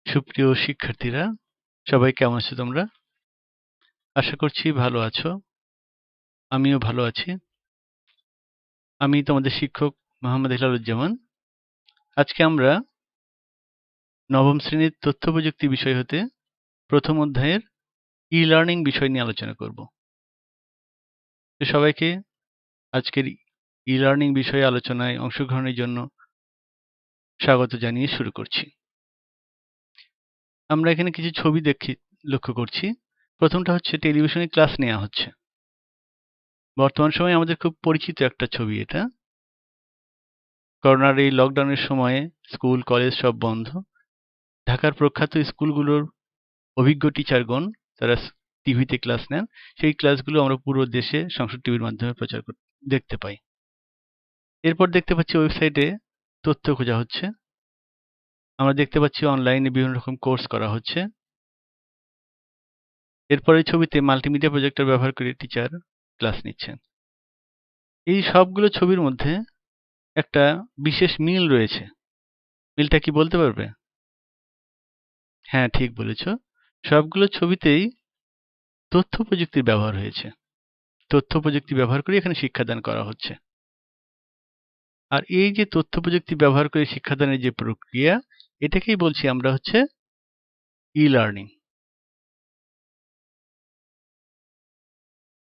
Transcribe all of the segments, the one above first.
সুপ্রিয় শিক্ষার্থীরা, সবাই কেমন আছো তোমরা? আশা করছি ভালো আছো। আমিও ভালো আছি। আমি তোমাদের শিক্ষক মোহাম্মদ হেলালুজ্জামান। আজকে আমরা নবম শ্রেণীর তথ্য প্রযুক্তি বিষয় হতে প্রথম অধ্যায়ের ই-লার্নিং বিষয় নিয়ে আলোচনা করব। তো সবাইকে আজকের ই-লার্নিং বিষয়ে আলোচনায় অংশগ্রহণের জন্য স্বাগত জানিয়ে শুরু করছি। আমরা এখানে কিছু ছবি লক্ষ্য করছি। প্রথমটা হচ্ছে টেলিভিশনে ক্লাস নেওয়া হচ্ছে। বর্তমান সময়ে আমাদের খুব পরিচিত একটা ছবি এটা। করোনার এই লকডাউনের সময়ে স্কুল কলেজ সব বন্ধ। ঢাকার প্রখ্যাত স্কুলগুলোর অভিজ্ঞ টিচারগণ তারা টিভিতে ক্লাস নেন। সেই ক্লাসগুলো আমরা পুরো দেশে সংসদ টিভির মাধ্যমে দেখতে পাই। এরপর দেখতে পাচ্ছি ওয়েবসাইটে তথ্য খোঁজা হচ্ছে। আমরা দেখতে পাচ্ছি অনলাইনে বিভিন্ন রকম কোর্স করা হচ্ছে। এরপরে ছবিতে মাল্টিমিডিয়া প্রজেক্টর ব্যবহার করে টিচার ক্লাস নিচ্ছেন। এই সবগুলো ছবির মধ্যে একটা বিশেষ মিল রয়েছে। মিলটা কি বলতে পারবে? হ্যাঁ, ঠিক বলেছ। সবগুলো ছবিতেই তথ্য প্রযুক্তির ব্যবহার হয়েছে। তথ্য প্রযুক্তি ব্যবহার করে এখানে শিক্ষাদান করা হচ্ছে। আর এই যে তথ্য প্রযুক্তি ব্যবহার করে শিক্ষাদানের যে প্রক্রিয়া, এটাকেই বলছি আমরা হচ্ছে ই-লার্নিং।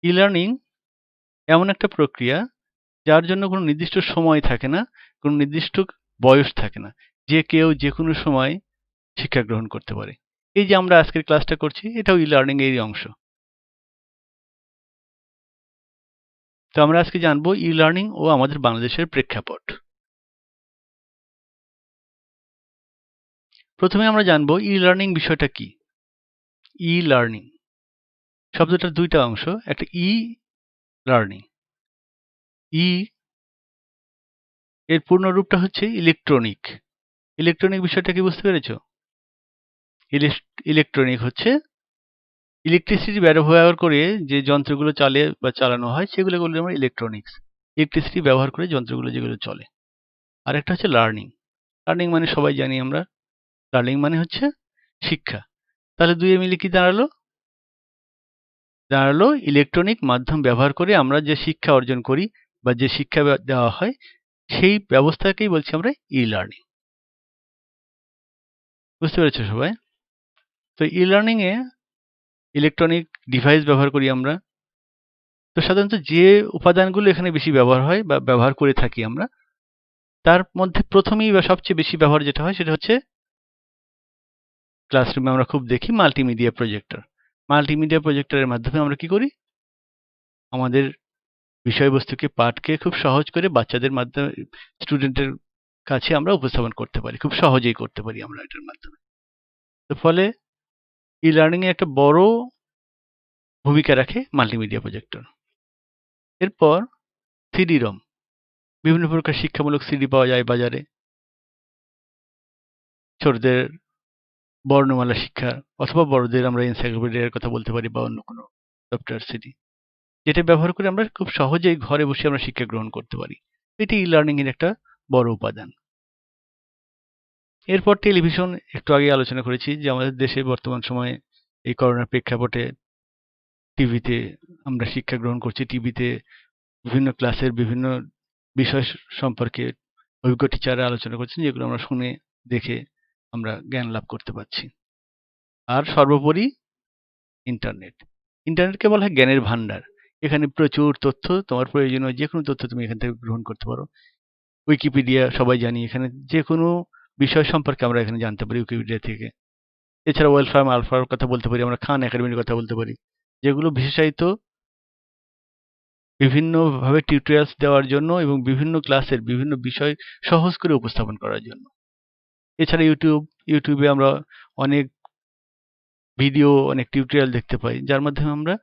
ই-লার্নিং এমন একটা প্রক্রিয়া যার জন্য কোনো নির্দিষ্ট সময় থাকে না, কোনো নির্দিষ্ট বয়স থাকে না। যে কেউ যে কোনো সময় শিক্ষা গ্রহণ করতে পারে। এই যে আমরা আজকের ক্লাসটা করছি, এটাও ই-লার্নিং এরই অংশ। তো আমরা আজকে জানবো ই-লার্নিং ও আমাদের বাংলাদেশের প্রেক্ষাপট। প্রথমে আমরা জানবো ই-লার্নিং বিষয়টা কি। ই-লার্নিং শব্দটার দুইটা অংশ, একটা ই-লার্নিং। ই এর পূর্ণ রূপটা হচ্ছে ইলেকট্রনিক। ইলেকট্রনিক বিষয়টা কি বুঝতে পেরেছো? ইলেকট্রনিক হচ্ছে ইলেকট্রিসিটি ব্যবহার করে যে যন্ত্রগুলো চালে বা চালানো হয় সেগুলো বলি আমরা ইলেকট্রনিক্স। ইলেকট্রিসিটি ব্যবহার করে যন্ত্রগুলো যেগুলো চলে। আর একটা হচ্ছে লার্নিং। লার্নিং মানে সবাই জানি আমরা, লার্নিং মানে হচ্ছে শিক্ষা। তাহলে দুইয়ে মিলে কি দাঁড়ালো? দাঁড়ালো ইলেকট্রনিক মাধ্যম ব্যবহার করে আমরা যে শিক্ষা অর্জন করি বা যে শিক্ষা দেওয়া হয় সেই ব্যবস্থাকেই বলছি আমরা ই-লার্নিং। বুঝতে পেরেছো সবাই? তো ই-লার্নিং এ ইলেকট্রনিক ডিভাইস ব্যবহার করি আমরা। তো সাধারণত যে উপাদানগুলো এখানে বেশি ব্যবহার হয় বা ব্যবহার করে থাকি আমরা, তার মধ্যে প্রথমেই বা সবচেয়ে বেশি ব্যবহার যেটা হয় সেটা হচ্ছে ক্লাসরুমে আমরা খুব দেখি মাল্টিমিডিয়া প্রজেক্টর। মাল্টিমিডিয়া প্রজেক্টরের মাধ্যমে আমরা কি করি? আমাদের বিষয়বস্তুকে পাঠকে খুব সহজ করে বাচ্চাদের মাধ্যমে স্টুডেন্টের কাছে আমরা উপস্থাপন করতে পারি, খুব সহজেই করতে পারি আমরা এটার মাধ্যমে। তো ফলে ই-লার্নিং এ একটা বড় ভূমিকা রাখে মাল্টিমিডিয়া প্রজেক্টর। এরপর সিডি-রম, বিভিন্ন প্রকার শিক্ষামূলক সিডি পাওয়া যায় বাজারে। ছোটদের বর্ণমালা শিক্ষা অথবা বড়দের আমরা এনসাইক্লোপিডিয়ার কথা বলতে পারি বা অন্য কোনো সফটওয়্যার সিডি, যেটা ব্যবহার করে আমরা খুব সহজেই ঘরে বসে আমরা শিক্ষা গ্রহণ করতে পারি। এটি ই-লার্নিং এর একটা বড় উপাদান। এরপর টেলিভিশন, একটু আগে আলোচনা করেছি যে আমাদের দেশে বর্তমান সময়ে এই করোনার প্রেক্ষাপটে টিভিতে আমরা শিক্ষা গ্রহণ করছি। টিভিতে বিভিন্ন ক্লাসের বিভিন্ন বিষয় সম্পর্কে অভিজ্ঞ টিচাররা আলোচনা করছেন, যেগুলো আমরা শুনে দেখে আমরা জ্ঞান লাভ করতে পারছি। আর সর্বোপরি ইন্টারনেট। ইন্টারনেটকে বলা হয় জ্ঞানের ভান্ডার। এখানে প্রচুর তথ্য, তোমার প্রয়োজনীয় যে কোনো তথ্য তুমি এখান থেকে গ্রহণ করতে পারো। উইকিপিডিয়া সবাই জানি, এখানে যে কোনো বিষয় সম্পর্কে আমরা এখানে জানতে পারি উইকিপিডিয়া থেকে। এছাড়া ওয়েলফার্ম আলফার কথা বলতে পারি, আমরা খান একাডেমির কথা বলতে পারি, যেগুলো বিশেষায়িত বিভিন্নভাবে টিউটোরিয়ালস দেওয়ার জন্য এবং বিভিন্ন ক্লাসের বিভিন্ন বিষয় সহজ করে উপস্থাপন করার জন্য। এছাড়া ইউটিউবে আমরা অনেক ভিডিও, অনেক টিউটোরিয়াল দেখতে পাই, যার মাধ্যমে আমরা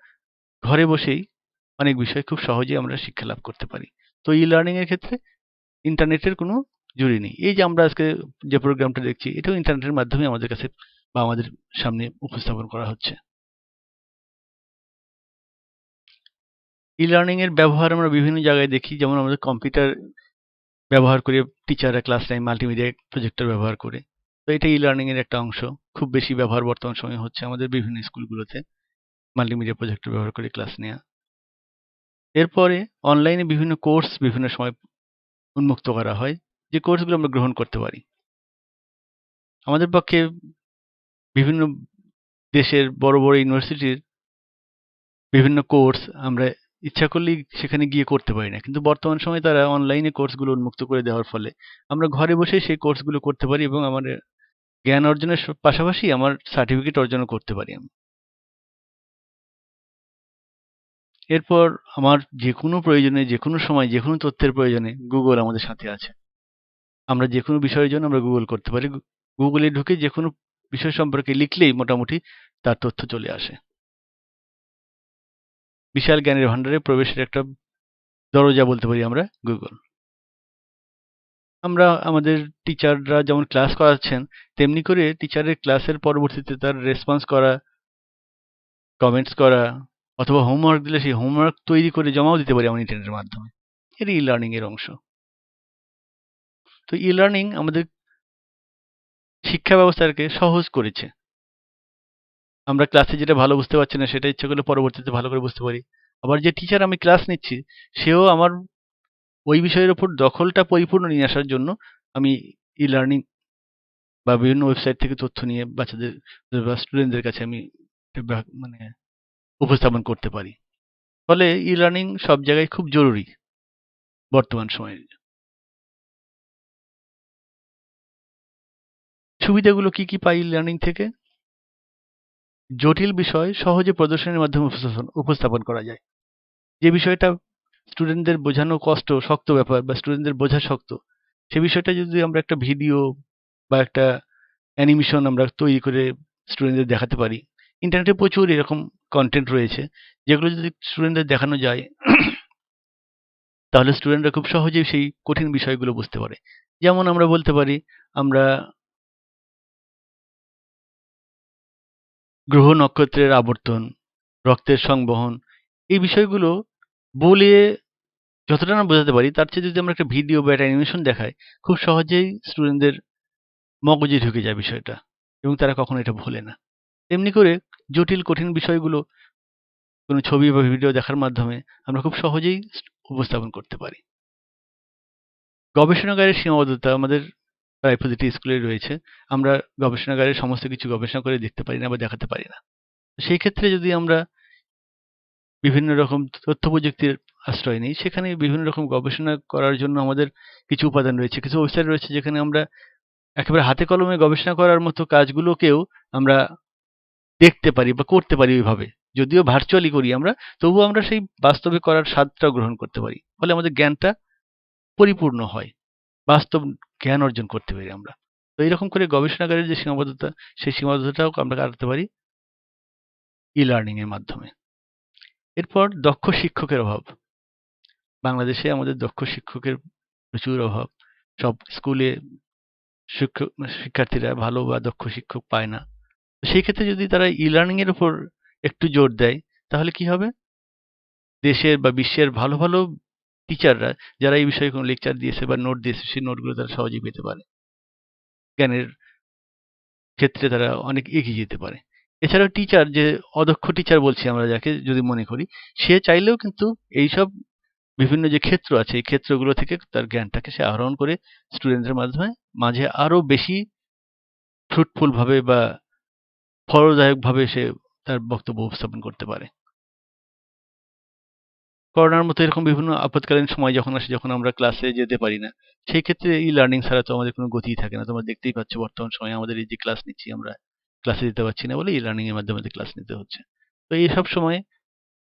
ঘরে বসেই অনেক বিষয় খুব সহজেই আমরা শিক্ষা লাভ করতে পারি। তো ই-লার্নিং এর ক্ষেত্রে ইন্টারনেটের কোনো জুড়ি নেই। এই যে আমরা আজকে যে প্রোগ্রামটা দেখছি, এটাও ইন্টারনেটের মাধ্যমে আমাদের কাছে বা আমাদের সামনে উপস্থাপন করা হচ্ছে। ই লার্নিং এর ব্যবহার আমরা বিভিন্ন জায়গায় দেখি, যেমন আমাদের কম্পিউটার ব্যবহার করে টিচাররা ক্লাস নেয়, মাল্টিমিডিয়া প্রজেক্টর ব্যবহার করে। তো এটা ই লার্নিং এর একটা অংশ। খুব বেশি ব্যবহার বর্তমান সময়ে হচ্ছে আমাদের বিভিন্ন স্কুলগুলোতে, মাল্টিমিডিয়া প্রজেক্টর ব্যবহার করে ক্লাস নেওয়া। এরপরে অনলাইনে বিভিন্ন কোর্স বিভিন্ন সময় উন্মুক্ত করা হয়, যে কোর্সগুলো আমরা গ্রহণ করতে পারি। আমাদের পক্ষে বিভিন্ন দেশের বড় বড় ইউনিভার্সিটির বিভিন্ন কোর্স আমরা ইচ্ছা করলেই সেখানে গিয়ে করতে পারি না, কিন্তু বর্তমান সময়ে তারা অনলাইনে কোর্সগুলো উন্মুক্ত করে দেওয়ার ফলে আমরা ঘরে বসে সেই কোর্সগুলো করতে পারি এবং আমার জ্ঞান অর্জনের পাশাপাশি আমার সার্টিফিকেট অর্জনও করতে পারি আমি। এরপর আমার যে কোনো প্রয়োজনে, যে কোনো সময়, যে কোনো তথ্যের প্রয়োজনে গুগল আমাদের সাথে আছে। আমরা যে কোনো বিষয়ের জন্য আমরা গুগল করতে পারি। গুগলে ঢুকে যে কোনো বিষয় সম্পর্কে লিখলেই মোটামুটি তার তথ্য চলে আসে। বিশাল জ্ঞানের ভান্ডারে প্রবেশের একটা দরজা বলতে পারি আমরা গুগল। আমরা আমাদের টিচাররা যেমন ক্লাস করাচ্ছেন, তেমনি করে টিচারের ক্লাসের পরবর্তীতে তার রেসপন্স করা, কমেন্টস করা, অথবা হোমওয়ার্ক দিলে সেই হোমওয়ার্ক তৈরি করে জমাও দিতে পারি আমরা ইন্টারনেটের মাধ্যমে। এটা ই লার্নিং এর অংশ। তো ই লার্নিং আমাদের শিক্ষা ব্যবস্থাকে সহজ করেছে। আমরা ক্লাসে যেটা ভালো বুঝতে পারছি না সেটা ইচ্ছে করলে পরবর্তীতে ভালো করে বুঝতে পারি। আবার যে টিচার আমি ক্লাস নিচ্ছি সেও আমার ওই বিষয়ের উপর দখলটা পরিপূর্ণ নিয়ে আসার জন্য আমি ই লার্নিং বা বিভিন্ন ওয়েবসাইট থেকে তথ্য নিয়ে বাচ্চাদের বা স্টুডেন্টদের কাছে আমি মানে উপস্থাপন করতে পারি। ফলে ই লার্নিং সব জায়গায় খুব জরুরি বর্তমান সময়ে। সুবিধাগুলো কি কি পাই ই লার্নিং থেকে? জটিল বিষয় সহজে প্রদর্শনের মাধ্যমে উপস্থাপন করা যায়। যে বিষয়টা স্টুডেন্টদের বোঝানো কষ্ট, শক্ত ব্যাপার বা স্টুডেন্টদের বোঝা শক্ত, সে বিষয়টা যদি আমরা একটা ভিডিও বা একটা অ্যানিমেশন আমরা তৈরি করে স্টুডেন্টদের দেখাতে পারি। ইন্টারনেটে প্রচুর এরকম কন্টেন্ট রয়েছে, যেগুলো যদি স্টুডেন্টদের দেখানো যায় তাহলে স্টুডেন্টরা খুব সহজেই সেই কঠিন বিষয়গুলো বুঝতে পারে। যেমন আমরা বলতে পারি, আমরা গ্রহ নক্ষত্রের আবর্তন, রক্তের সংবহন, এই বিষয়গুলো বলে যতটা না বোঝাতে পারি তার চেয়ে যদি আমরা একটা ভিডিও বা একটা অ্যানিমেশন দেখাই, খুব সহজেই স্টুডেন্টদের মগজে ঢুকে যায় বিষয়টা এবং তারা কখনো এটা ভোলে না। তেমনি করে জটিল কঠিন বিষয়গুলো কোনো ছবি বা ভিডিও দেখার মাধ্যমে আমরা খুব সহজেই উপস্থাপন করতে পারি। গবেষণাগারের সীমাবদ্ধতা আমাদের প্রায় প্রতিটি স্কুলে রয়েছে। আমরা গবেষণাগারে সমস্ত কিছু গবেষণা করে দেখতে পারি না বা দেখাতে পারি না। সেই ক্ষেত্রে যদি আমরা বিভিন্ন রকম তথ্য প্রযুক্তির আশ্রয় নিই, সেখানে বিভিন্ন রকম গবেষণা করার জন্য আমাদের কিছু উপাদান রয়েছে, কিছু ওয়েবসাইট রয়েছে যেখানে আমরা একেবারে হাতে কলমে গবেষণা করার মতো কাজগুলোকেও আমরা দেখতে পারি বা করতে পারি ওইভাবে। যদিও ভার্চুয়ালি করি আমরা, তবুও আমরা সেই বাস্তবে করার স্বাদটাও গ্রহণ করতে পারি। ফলে আমাদের জ্ঞানটা পরিপূর্ণ হয়, বাস্তব জ্ঞান অর্জন করতে পারি আমরা। তো এইরকম করে গবেষণাগারের যে সীমাবদ্ধতা, সেই সীমাবদ্ধতাও আমরা কাটাতে পারি ই লার্নিং এর মাধ্যমে। এরপর দক্ষ শিক্ষকের অভাব। বাংলাদেশে আমাদের দক্ষ শিক্ষকের প্রচুর অভাব। সব স্কুলে শিক্ষার্থীরা ভালো বা দক্ষ শিক্ষক পায় না। সেই ক্ষেত্রে যদি তারা ই লার্নিং এর উপর একটু জোর দেয়, তাহলে কি হবে? দেশের বা বিশ্বের ভালো ভালো টিচাররা যারা এই বিষয়ে কোনো লেকচার দিয়েছে বা নোট দিয়েছে, সেই নোটগুলো তারা সহজেই পেতে পারে। জ্ঞানের ক্ষেত্রে তারা অনেক এগিয়ে যেতে পারে। এছাড়াও টিচার, যে অদক্ষ টিচার বলছি আমরা যাকে যদি মনে করি, সে চাইলেও কিন্তু এইসব বিভিন্ন যে ক্ষেত্র আছে এই ক্ষেত্রগুলো থেকে তার জ্ঞানটাকে সে আহরণ করে স্টুডেন্টদের মাধ্যমে মাঝে আরো বেশি ফ্রুটফুল ভাবে বা ফলদায়ক ভাবে সে তার বক্তব্য উপস্থাপন করতে পারে। করোনার মতো এরকম বিভিন্ন আপৎকালীন সময় যখন আসে, যখন আমরা ক্লাসে যেতে পারি না, সেই ক্ষেত্রে ই লার্নিং ছাড়া তো আমাদের কোনো গতিই থাকে না। তোমরা দেখতেই পাচ্ছ বর্তমান সময়ে আমাদের এই যে ক্লাস নিচ্ছি, আমরা ক্লাসে যেতে পারছি না বলে ই লার্নিং এর মাধ্যমে ক্লাস নিতে হচ্ছে। তো এইসব সময়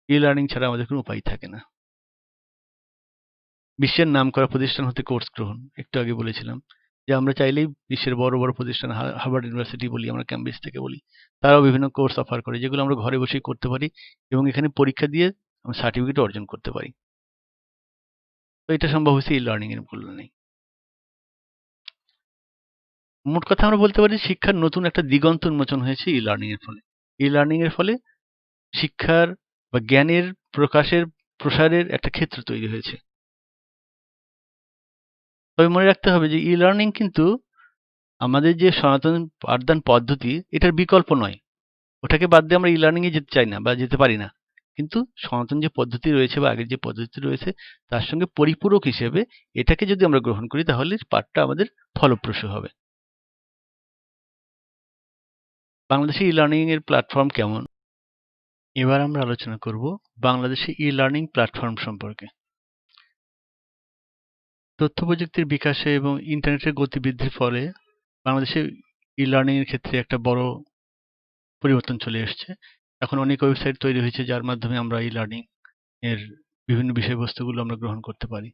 ই লার্নিং ছাড়া আমাদের কোনো উপায় থাকে না। বিশ্বের নামকরা প্রতিষ্ঠান হতে কোর্স গ্রহণ, একটু আগে বলেছিলাম যে আমরা চাইলেই বিশ্বের বড় বড় প্রতিষ্ঠান, হার্ভার্ড ইউনিভার্সিটি বলি, আমরা ক্যামব্রিজ থেকে বলি, তারাও বিভিন্ন কোর্স অফার করে যেগুলো আমরা ঘরে বসেই করতে পারি এবং এখানে পরীক্ষা দিয়ে আমরা সার্টিফিকেট অর্জন করতে পারি। তো এটা সম্ভব হয়েছে ই লার্নিং এর কল্যাণেই। মোট কথা আমরা বলতে পারি শিক্ষার নতুন একটা দিগন্ত উন্মোচন হয়েছে ই লার্নিং এর ফলে। ই লার্নিং এর ফলে শিক্ষার বা জ্ঞানের প্রকাশের প্রসারের একটা ক্ষেত্র তৈরি হয়েছে। তবে মনে রাখতে হবে যে ই-লার্নিং কিন্তু আমাদের যে সনাতন পাঠদান পদ্ধতি এটার বিকল্প নয়। ওটাকে বাদ দিয়ে আমরা ই-লার্নিং এ যেতে চাই না বা যেতে পারি না। কিন্তু সনাতন যে পদ্ধতি রয়েছে বা আগের যে পদ্ধতি রয়েছে তার সঙ্গে পরিপূরক হিসেবে এটাকে যদি আমরা গ্রহণ করি তাহলে পাঠটা আমাদের ফলপ্রসূ হবে। বাংলাদেশে ই-লার্নিং এর প্ল্যাটফর্ম কেমন? এবার আমরা আলোচনা করব বাংলাদেশে ই-লার্নিং প্ল্যাটফর্ম সম্পর্কে। তথ্য প্রযুক্তির বিকাশে এবং ইন্টারনেটের গতি বৃদ্ধির ফলে বাংলাদেশে ই-লার্নিং এর ক্ষেত্রে একটা বড় পরিবর্তন চলে এসেছে। এখন অনেক ওয়েবসাইট তৈরি হয়েছে যার মাধ্যমে আমরা ই-লার্নিং এর বিভিন্ন বিষয়বস্তুগুলো আমরা গ্রহণ করতে পারি।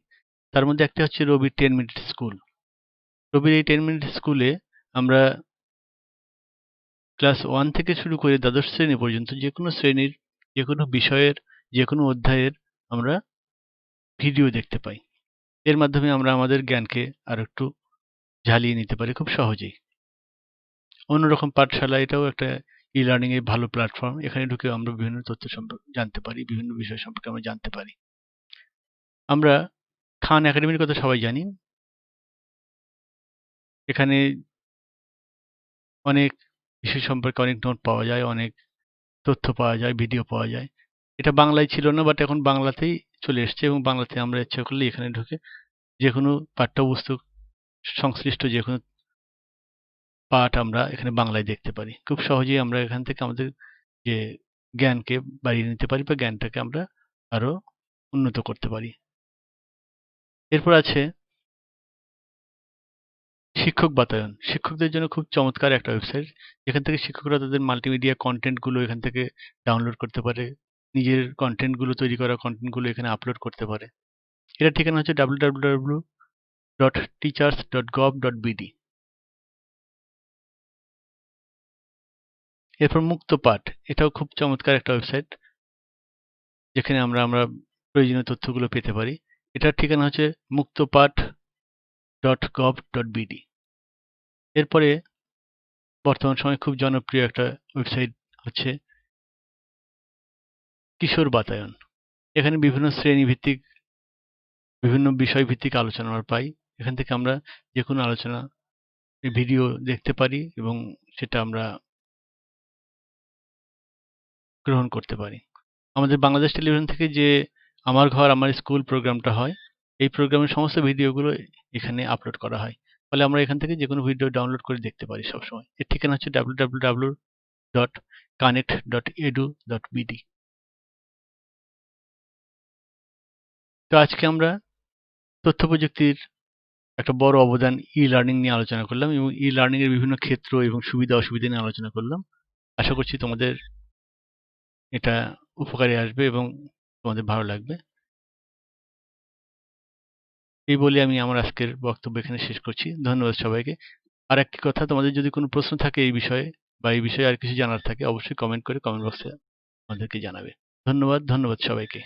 তার মধ্যে একটা হচ্ছে রবি 10 মিনিট স্কুল। রবির এই 10 মিনিট স্কুলে আমরা ক্লাস 1 থেকে শুরু করে দ্বাদশ শ্রেণী পর্যন্ত যেকোনো শ্রেণীর যেকোনো বিষয়ের যেকোনো অধ্যায়ের আমরা ভিডিও দেখতে পাই। এর মাধ্যমে আমরা আমাদের জ্ঞানকে আরেকটু ঝালিয়ে নিতে পারি খুব সহজেই। অন্যরকম পাঠশালা এটাও একটা ই-লার্নিং এর ভালো প্ল্যাটফর্ম। এখানে ঢুকে আমরা বিভিন্ন তথ্য সম্পর্কে জানতে পারি, বিভিন্ন বিষয় সম্পর্কে আমরা জানতে পারি। আমরা খান একাডেমির কথা সবাই জানি। এখানে অনেক বিষয় সম্পর্কে অনেক নোট পাওয়া যায়, অনেক তথ্য পাওয়া যায়, ভিডিও পাওয়া যায়। এটা বাংলায় ছিল না বাট এখন বাংলাতেই চলে এসছে এবং বাংলাতে আমরা ইচ্ছা করলে এখানে ঢুকে যেকোনো পাঠ্যবস্তু সংশ্লিষ্ট যেকোনো পাঠ আমরা এখানে বাংলায় দেখতে পারি। খুব সহজেই আমরা এখান থেকে আমাদের যে জ্ঞানকে বাড়িয়ে নিতে পারি বা জ্ঞানটাকে আমরা আরো উন্নত করতে পারি। এরপর আছে শিক্ষক বাতায়ন। শিক্ষকদের জন্য খুব চমৎকার একটা ওয়েবসাইট। এখান থেকে শিক্ষকরা তাদের মাল্টিমিডিয়া কন্টেন্ট গুলো এখান থেকে ডাউনলোড করতে পারে। নিজের কন্টেন্ট গুলো তৈরি করা কন্টেন্ট গুলো এখানে আপলোড করতে পারে। এটার ঠিকানা হচ্ছে www.teachers.gov.bd। এরপর মুক্ত পাঠ। এটাও খুব চমৎকার একটা ওয়েবসাইট যেখানে আমরা প্রয়োজনীয় তথ্যগুলো পেতে পারি। এটার ঠিকানা হচ্ছে muktopaath.gov.bd। এরপরে বর্তমান সময়ে খুব জনপ্রিয় একটা ওয়েবসাইট হচ্ছে কিশোর বাতায়ন। এখানে বিভিন্ন শ্রেণী ভিত্তিক বিভিন্ন বিষয় ভিত্তিক আলোচনা আমরা পাই। এখান থেকে আমরা যেকোনো আলোচনা ভিডিও দেখতে পারি এবং সেটা আমরা গ্রহণ করতে পারি। আমাদের বাংলাদেশ টেলিভিশন থেকে যে আমার ঘর আমার স্কুল প্রোগ্রামটা হয় এই প্রোগ্রামের সমস্ত ভিডিওগুলো এখানে আপলোড করা হয়। ফলে আমরা এখান থেকে যেকোনো ভিডিও ডাউনলোড করে দেখতে পারি সবসময়। এর ঠিকানা হচ্ছে www.connect.edu.bd। তো আজকে আমরা তথ্য প্রযুক্তির একটা বড় অবদান ই-লার্নিং নিয়ে আলোচনা করলাম এবং ই-লার্নিং এর বিভিন্ন ক্ষেত্র এবং সুবিধা অসুবিধা নিয়ে আলোচনা করলাম। আশা করছি তোমাদের এটা উপকারে আসবে এবং তোমাদের ভালো লাগবে। এই বলে আমি আমার আজকের বক্তব্য এখানে শেষ করছি। ধন্যবাদ সবাইকে। আর একটি কথা, তোমাদের যদি কোনো প্রশ্ন থাকে এই বিষয়ে বা এই বিষয়ে আর কিছু জানার থাকে অবশ্যই কমেন্ট করে কমেন্ট বক্সে আমাদেরকে জানাবে। ধন্যবাদ সবাইকে।